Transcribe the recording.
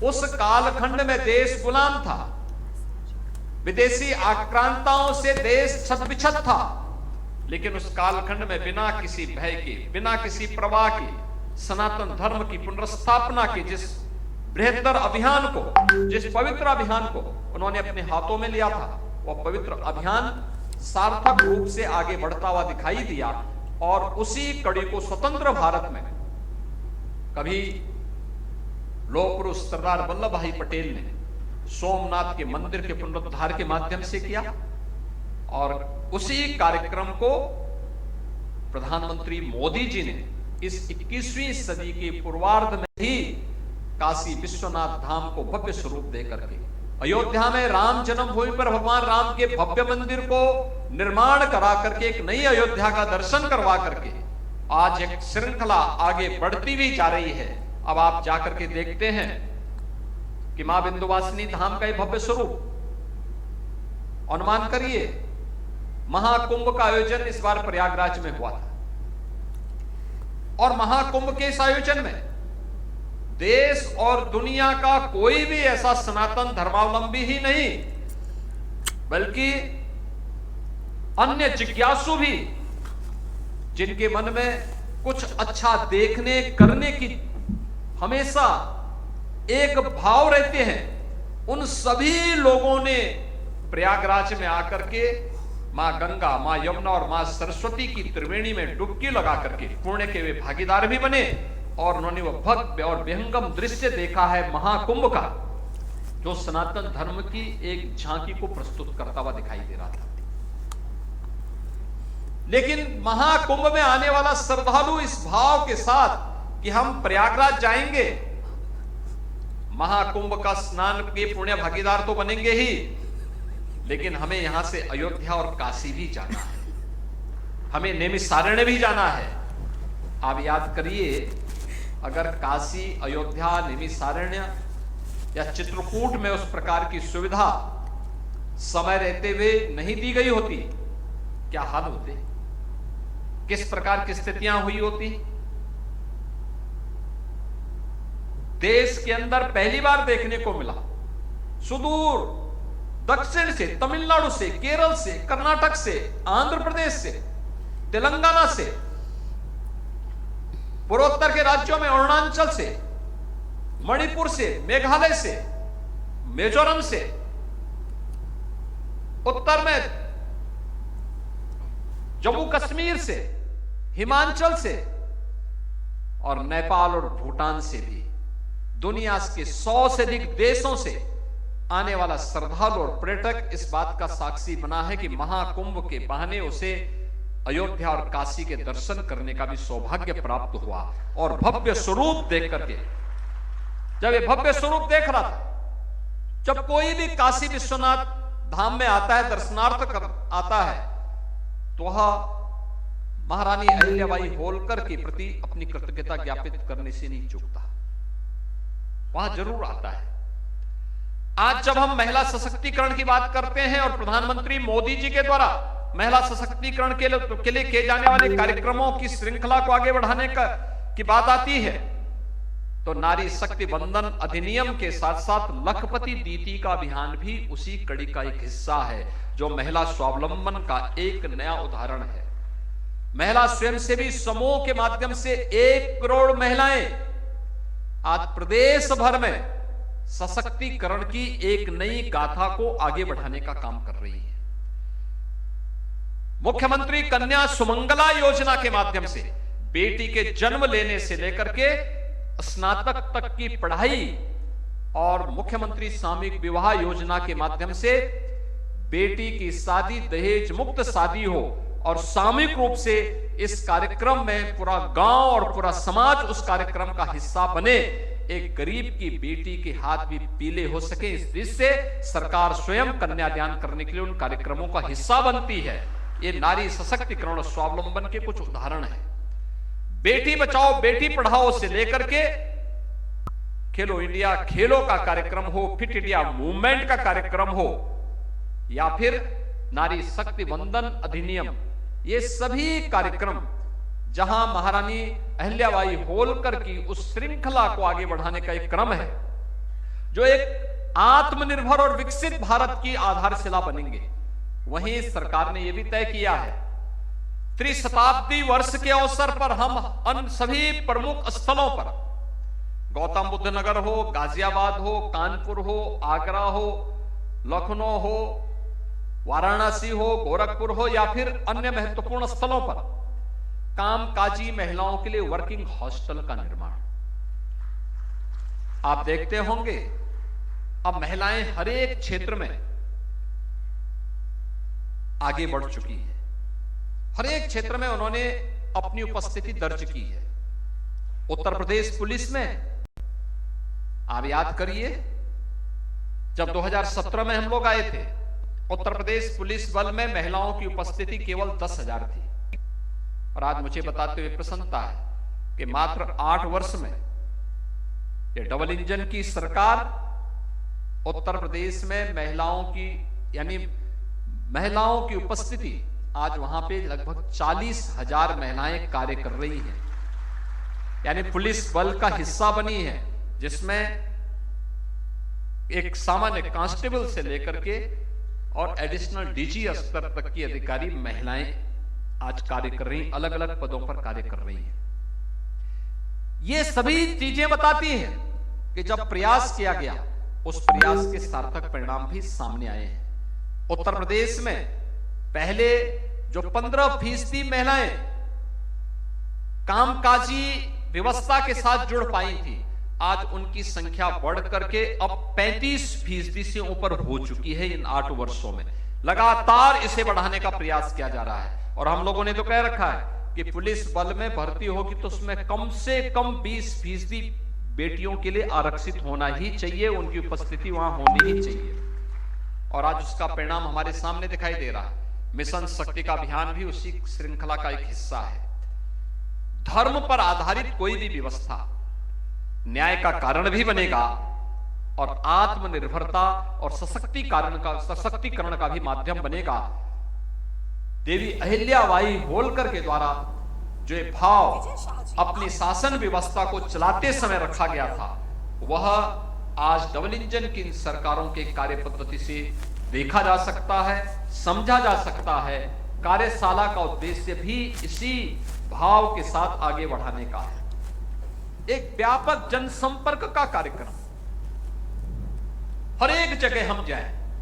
उस कालखंड में देश गुलाम था, विदेशी आक्रांताओं से देश छत-बिछत था, लेकिन उस कालखंड में बिना किसी भय के, बिना किसी प्रवाह के सनातन धर्म की पुनर्स्थापना के जिस बृहत्तर अभियान को, जिस पवित्र अभियान को उन्होंने अपने हाथों में लिया था, वह पवित्र अभियान सार्थक रूप से आगे बढ़ता हुआ दिखाई दिया। और उसी कड़ी को स्वतंत्र भारत में कभी लौह पुरुष सरदार वल्लभ भाई पटेल ने सोमनाथ के मंदिर के पुनरुद्धार के माध्यम से किया, और उसी कार्यक्रम को प्रधानमंत्री मोदी जी ने इस 21वीं सदी के पूर्वार्ध में ही काशी विश्वनाथ धाम को भव्य स्वरूप देकर के अयोध्या में राम जन्मभूमि पर भगवान राम के भव्य मंदिर को निर्माण करा करके एक नई अयोध्या का दर्शन करवा करके आज एक श्रृंखला आगे बढ़ती भी जा रही है। अब आप जाकर के देखते हैं कि मां विंध्यवासिनी धाम का एक भव्य स्वरूप, अनुमान करिए महाकुंभ का आयोजन इस बार प्रयागराज में हुआ था, और महाकुंभ के इस आयोजन में देश और दुनिया का कोई भी ऐसा सनातन धर्मावलंबी ही नहीं, बल्कि अन्य जिज्ञासु भी, जिनके मन में कुछ अच्छा देखने करने की हमेशा एक भाव रहते हैं, उन सभी लोगों ने प्रयागराज में आकर के मां गंगा, मां यमुना और मां सरस्वती की त्रिवेणी में डुबकी लगा करके पुण्य के वे भागीदार भी बने, और उन्होंने वह भव्य और विहंगम दृश्य देखा है महाकुंभ का, जो सनातन धर्म की एक झांकी को प्रस्तुत करता हुआ दिखाई दे रहा था। लेकिन महाकुंभ में आने वाला श्रद्धालु इस भाव के साथ कि हम प्रयागराज जाएंगे, महाकुंभ का स्नान के पुण्य भागीदार तो बनेंगे ही, लेकिन हमें यहां से अयोध्या और काशी भी जाना है, हमें नैमिषारण्य भी जाना है। आप याद करिए, अगर काशी, अयोध्या, नैमिषारण्य या चित्रकूट में उस प्रकार की सुविधा समय रहते हुए नहीं दी गई होती, क्या हाल होते, किस प्रकार की स्थितियां हुई होती। देश के अंदर पहली बार देखने को मिला, सुदूर दक्षिण से, तमिलनाडु से, केरल से, कर्नाटक से, आंध्र प्रदेश से, तेलंगाना से, पूर्वोत्तर के राज्यों में अरुणाचल से, मणिपुर से, मेघालय से, मिजोरम से, उत्तर में जम्मू कश्मीर से, हिमाचल से, और नेपाल और भूटान से भी दुनिया के 100 से अधिक देशों से आने वाला श्रद्धालु और पर्यटक इस बात का साक्षी बना है कि महाकुंभ के बहाने उसे अयोध्या और काशी के दर्शन करने का भी सौभाग्य प्राप्त हुआ। और भव्य स्वरूप देख करके, जब ये भव्य स्वरूप देख रहा था, जब कोई भी काशी विश्वनाथ धाम में आता है, दर्शनार्थ आता है, तो वह महारानी अहिल्याबाई होलकर के प्रति अपनी कृतज्ञता ज्ञापित करने से नहीं चूकता, वहां जरूर आता है। आज जब हम महिला सशक्तिकरण की बात करते हैं और प्रधानमंत्री मोदी जी के द्वारा महिला सशक्तिकरण के लिए किए जाने वाले कार्यक्रमों की श्रृंखला को आगे बढ़ाने की बात आती है, तो नारी शक्ति वंदन अधिनियम के साथ साथ लखपति दीदी का अभियान भी उसी कड़ी का एक हिस्सा है, जो महिला स्वावलंबन का एक नया उदाहरण है। महिला स्वयंसेवी समूह के माध्यम से 1 करोड़ महिलाएं आज प्रदेश भर में सशक्तिकरण की एक नई गाथा को आगे बढ़ाने का काम कर रही है। मुख्यमंत्री कन्या सुमंगला योजना के माध्यम से बेटी के जन्म लेने से लेकर के स्नातक तक की पढ़ाई, और मुख्यमंत्री सामूहिक विवाह योजना के माध्यम से बेटी की शादी दहेज मुक्त शादी हो, और सामूहिक रूप से इस कार्यक्रम में पूरा गांव और पूरा समाज उस कार्यक्रम का हिस्सा बने, एक गरीब की बेटी के हाथ भी पीले हो सके, इस दृष्टि से सरकार स्वयं कन्यादान करने के लिए उन कार्यक्रमों का हिस्सा बनती है। ये नारी सशक्तिकरण और स्वावलंबन के कुछ उदाहरण हैं। बेटी बचाओ बेटी पढ़ाओ से लेकर के खेलो इंडिया खेलों का कार्यक्रम हो, फिट इंडिया मूवमेंट का कार्यक्रम हो, या फिर नारी शक्ति वंदन अधिनियम, ये सभी कार्यक्रम जहां महारानी अहिल्याबाई होलकर की उस श्रृंखला को आगे बढ़ाने का एक क्रम है, जो एक आत्मनिर्भर और विकसित भारत की आधारशिला बनेंगे। वहीं सरकार ने यह भी तय किया है, त्रिशताब्दी वर्ष के अवसर पर हम अन्य सभी प्रमुख स्थलों पर, गौतम बुद्ध नगर हो, गाजियाबाद हो, कानपुर हो, आगरा हो, लखनऊ हो, वाराणसी हो, गोरखपुर हो या फिर अन्य महत्वपूर्ण स्थलों पर कामकाजी महिलाओं के लिए वर्किंग हॉस्टल का निर्माण। आप देखते होंगे अब महिलाएं हर एक क्षेत्र में आगे बढ़ चुकी है। हर एक क्षेत्र में उन्होंने अपनी उपस्थिति दर्ज की है। उत्तर प्रदेश पुलिस में आप याद करिए, जब 2017 में हम लोग आए थे, उत्तर प्रदेश पुलिस बल में महिलाओं की उपस्थिति केवल 10,000 थी। और आज मुझे बताते हुए प्रसन्नता है कि मात्र 8 वर्ष में ये डबल इंजन की सरकार उत्तर प्रदेश में महिलाओं की, यानी महिलाओं की उपस्थिति, आज वहां पे लगभग 40,000 महिलाएं कार्य कर रही हैं, यानी पुलिस बल का हिस्सा बनी है, जिसमें एक सामान्य कांस्टेबल से लेकर के और एडिशनल डीजी स्तर तक की अधिकारी महिलाएं आज कार्य कर रही, अलग अलग पदों पर कार्य कर रही हैं। ये सभी चीजें बताती हैं कि जब प्रयास किया गया, उस प्रयास के सार्थक परिणाम भी सामने आए हैं। उत्तर प्रदेश में पहले जो 15% महिलाएं कामकाजी व्यवस्था के साथ जुड़ पाई थी, आज उनकी संख्या बढ़ करके अब 35% से ऊपर हो चुकी है। इन 8 वर्षों में लगातार इसे बढ़ाने का प्रयास किया जा रहा है। और हम लोगों ने तो कह रखा है कि पुलिस बल में भर्ती होगी तो उसमें कम से कम 20% बेटियों के लिए आरक्षित होना ही चाहिए, उनकी उपस्थिति वहां होनी ही चाहिए। और आज उसका परिणाम हमारे सामने दिखाई दे रहा है। मिशन शक्ति का अभियान भी उसी श्रृंखला का एक हिस्सा है। धर्म पर आधारित कोई भी व्यवस्था न्याय का कारण भी बनेगा और आत्मनिर्भरता और सशक्तिकरण का भी माध्यम बनेगा। देवी अहिल्याबाई होलकर के द्वारा जो एक भाव अपनी शासन व्यवस्था को चलाते समय रखा गया था, वह आज डबल इंजन की सरकारों के कार्य पद्धति से देखा जा सकता है, समझा जा सकता है। कार्यशाला का उद्देश्य भी इसी भाव के साथ आगे बढ़ाने का है। एक व्यापक जनसंपर्क का कार्यक्रम, हर एक जगह हम जाएं,